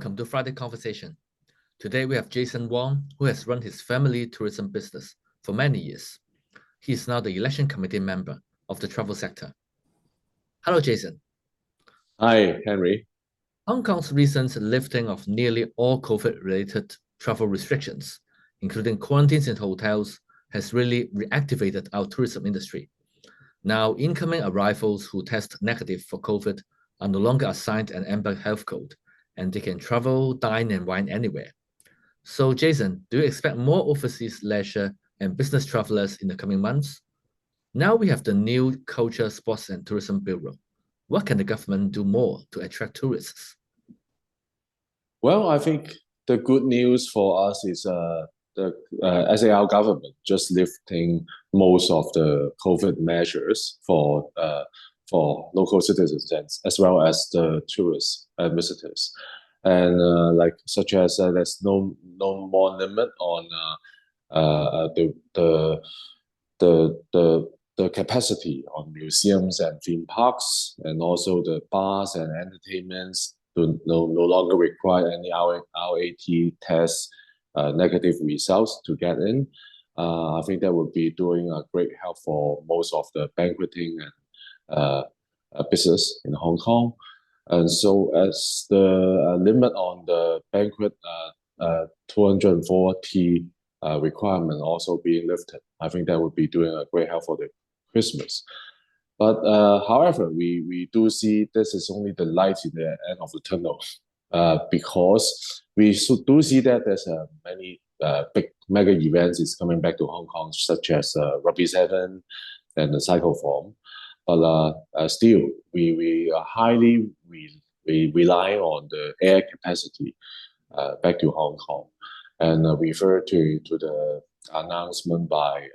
Welcome to Friday Conversation. Today we have Jason Wong, who has run his family tourism business for many years. He is now the election committee member of the travel sector. Hello, Jason. Hi, Henry. Hong Kong's recent lifting of nearly all COVID-related travel restrictions, including quarantines in hotels, has really reactivated our tourism industry. Now, incoming arrivals who test negative for COVID are no longer assigned an amber health code, and they can travel, dine, and wine anywhere. So, Jason, do you expect more overseas leisure and business travelers in the coming months? Now we have the new Culture, Sports and Tourism Bureau. What can the government do more to attract tourists? Well, I think the good news for us is the SAR government just lifting most of the COVID measures for local citizens as well as the tourists and visitors, and such as there's no more limit on the capacity on museums and theme parks, and also the bars and entertainments do no longer require any RAT tests, negative results to get in. I think that would be doing a great help for most of the banqueting and business in Hong Kong. And so as the limit on the banquet 240 requirement also being lifted, I think that would be doing a great help for the Christmas. But however, we do see this is only the light in the end of the tunnel, because we do see that there's many big mega events is coming back to Hong Kong, such as Rugby 7 and the Cycle Forum. But still, we are highly rely on the air capacity back to Hong Kong, and refer to the announcement by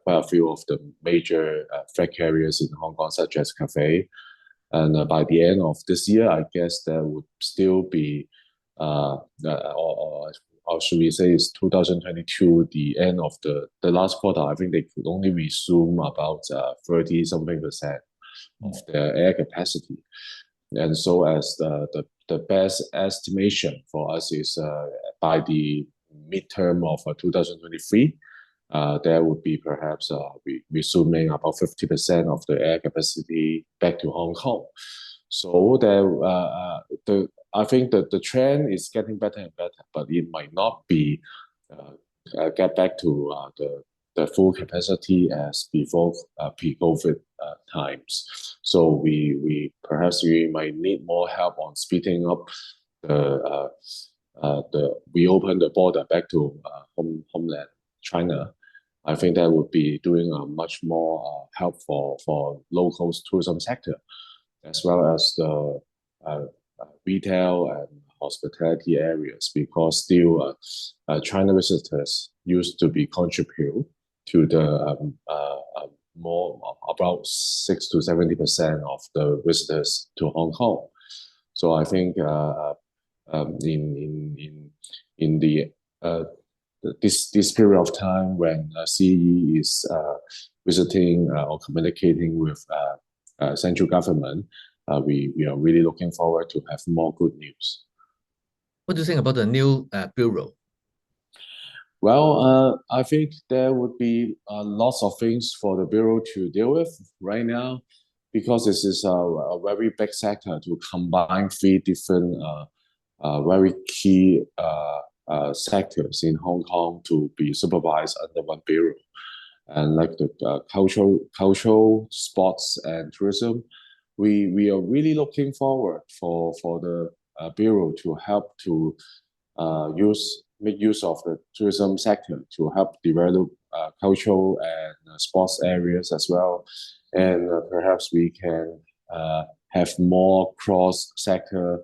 quite a few of the major flag carriers in Hong Kong, such as Cathay. And by the end of this year, I guess there would still be, or should we say, it's 2022, the end of the last quarter. I think they could only resume about 30-something% of their air capacity. And so, as the best estimation for us is by the midterm of 2023. There would be perhaps resuming about 50% of the air capacity back to Hong Kong. So I think that the trend is getting better and better, but it might not be get back to the full capacity as before pre-COVID times. So we perhaps might need more help on speeding up the reopen the border back to homeland China. I think that would be doing a much more help for local tourism sector, as well as the retail and hospitality areas, because still China visitors used to be contribute to the more about 60-70% of the visitors to Hong Kong. So I think in this period of time when CE is visiting or communicating with central government, we are really looking forward to have more good news. What do you think about the new bureau? Well, I think there would be lots of things for the bureau to deal with right now, because this is a very big sector to combine three different very key sectors in Hong Kong to be supervised under one bureau. And like the cultural, sports and tourism, we are really looking forward for the bureau to help to make use of the tourism sector to help develop cultural and sports areas as well. And perhaps we can have more cross-sector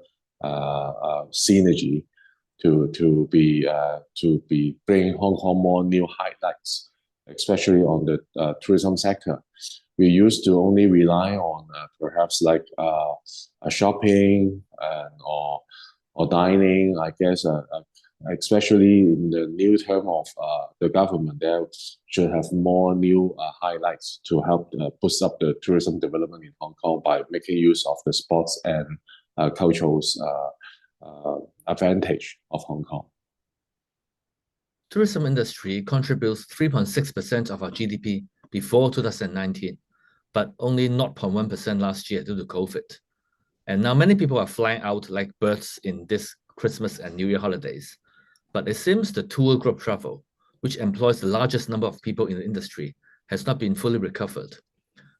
synergy to be bring Hong Kong more new highlights, especially on the tourism sector. We used to only rely on perhaps like shopping or dining. I guess especially in the new term of the government, there should have more new highlights to help boost up the tourism development in Hong Kong by making use of the sports and cultural advantage of Hong Kong. Tourism industry contributes 3.6% of our GDP before 2019, but only 0.1% last year due to COVID. And now many people are flying out like birds in this Christmas and New Year holidays. But it seems the tour group travel, which employs the largest number of people in the industry, has not been fully recovered.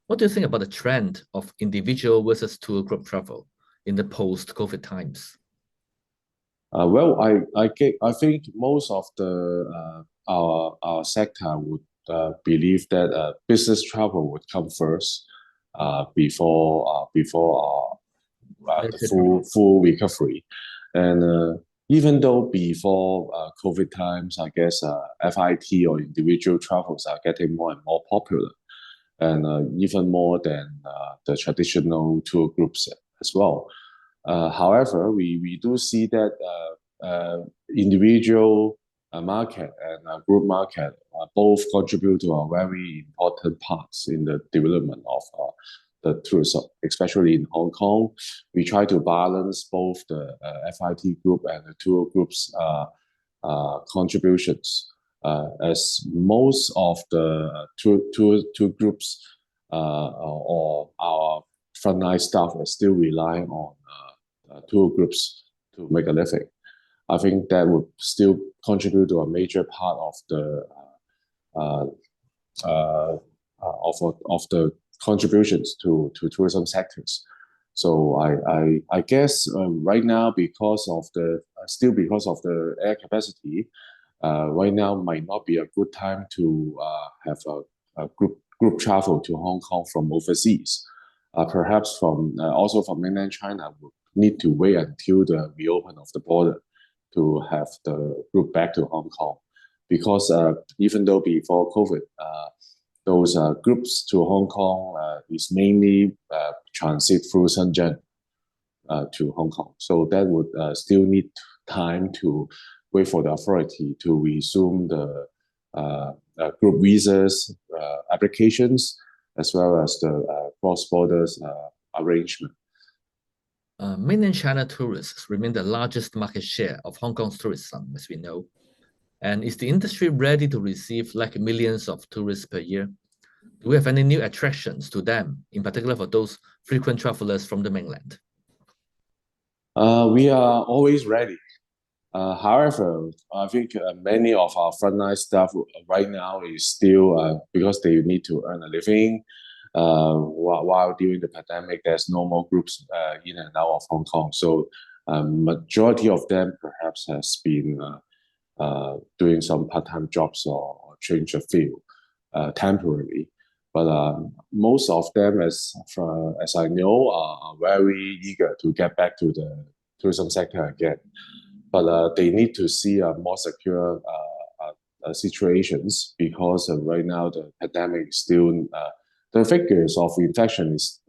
What do you think about the trend of individual versus tour group travel in the post-COVID times? Well, I think most of the our sector would believe that business travel would come first before the full recovery, and even though before COVID times, I guess FIT or individual travels are getting more and more popular, and even more than the traditional tour groups as well. However, we do see that individual market and group market both contribute to a very important parts in the development of the tourism, especially in Hong Kong. We try to balance both the FIT group and the tour groups contributions, as most of the tour groups or our frontline staff are still relying on tour groups to make a living. I think that would still contribute to a major part of the contributions to tourism sectors. So I guess right now, because of the air capacity, right now might not be a good time to have a group travel to Hong Kong from overseas. Perhaps also from mainland China would need to wait until the reopen of the border to have the group back to Hong Kong, because even though before COVID, those groups to Hong Kong is mainly transit through Shenzhen to Hong Kong. So that would still need time to wait for the authority to resume the group visas applications, as well as the cross-borders arrangement. Mainland China tourists remain the largest market share of Hong Kong's tourism, as we know. And is the industry ready to receive like millions of tourists per year? Do we have any new attractions to them, in particular for those frequent travelers from the mainland? We are always ready. However, I think many of our frontline staff right now is still because they need to earn a living. While during the pandemic, there's no more groups in and out of Hong Kong. So majority of them perhaps has been doing some part-time jobs or change of field temporarily. But most of them, as I know, are very eager to get back to the tourism sector again. But they need to see a more secure situations, because right now the pandemic still the figures of infection is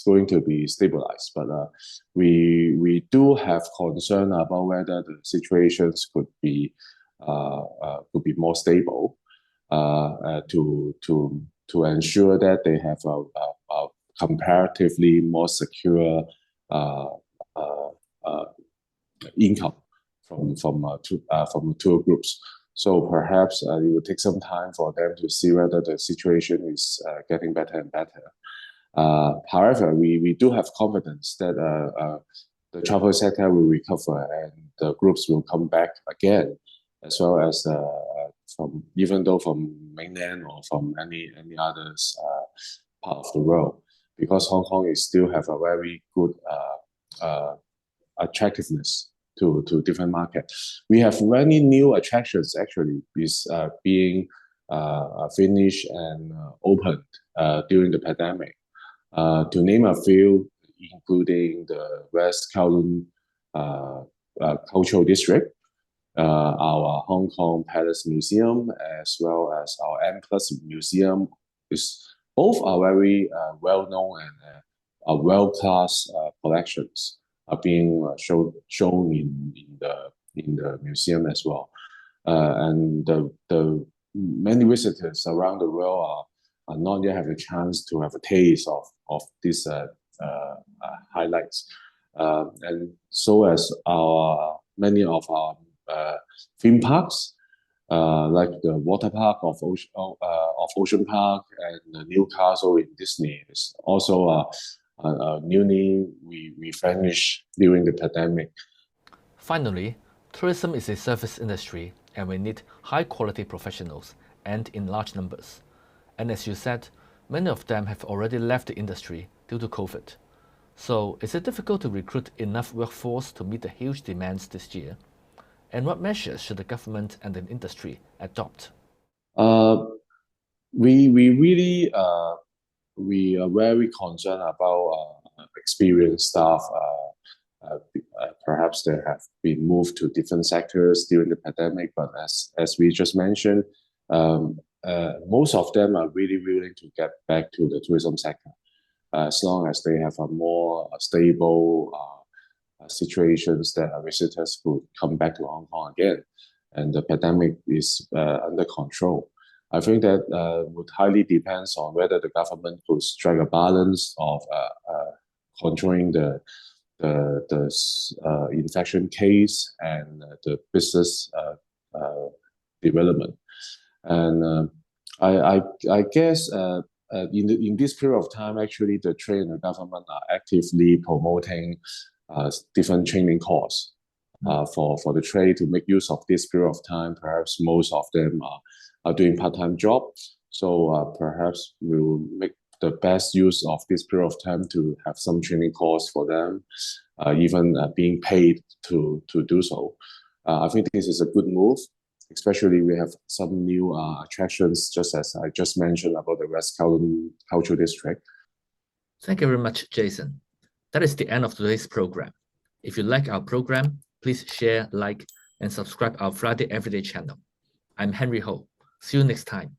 going to be stabilized. But we do have concern about whether the situations could be more stable to ensure that they have a comparatively more secure income from tour groups. So perhaps it will take some time for them to see whether the situation is getting better and better. However, we do have confidence that the travel sector will recover and the groups will come back again, as well as even though from mainland or from any others part of the world, because Hong Kong is still have a very good attractiveness to different markets. We have many new attractions actually is being finished and opened during the pandemic. To name a few, including the West Kowloon Cultural District, our Hong Kong Palace Museum, as well as our M+ Museum. Both are very well-known and world-class collections are being shown in the museum as well. And the many visitors around the world are not yet have a chance to have a taste of these highlights. and so as many of our theme parks, like the water park of Ocean Park and the Newcastle in Disney is also newly refurnished during the pandemic. Finally, tourism is a service industry and we need high-quality professionals and in large numbers. And as you said, many of them have already left the industry due to COVID. So is it difficult to recruit enough workforce to meet the huge demands this year? And what measures should the government and the industry adopt? We really we are very concerned about experienced staff. Perhaps they have been moved to different sectors during the pandemic, but as we just mentioned, most of them are really willing to get back to the tourism sector as long as they have a more stable situations that visitors could come back to Hong Kong again, and the pandemic is under control. I think that would highly depends on whether the government could strike a balance of controlling the infection case and the business development. And I guess in this period of time, actually, the trade and the government are actively promoting different training courses for the trade to make use of this period of time. Perhaps most of them are doing part-time job. So perhaps we will make the best use of this period of time to have some training course for them, even being paid to do so. I think this is a good move. Especially, we have some new attractions, just as I just mentioned about the West Kowloon Cultural District. Thank you very much, Jason. That is the end of today's program. If you like our program, please share, like, and subscribe our Friday Everyday channel. I'm Henry Ho. See you next time.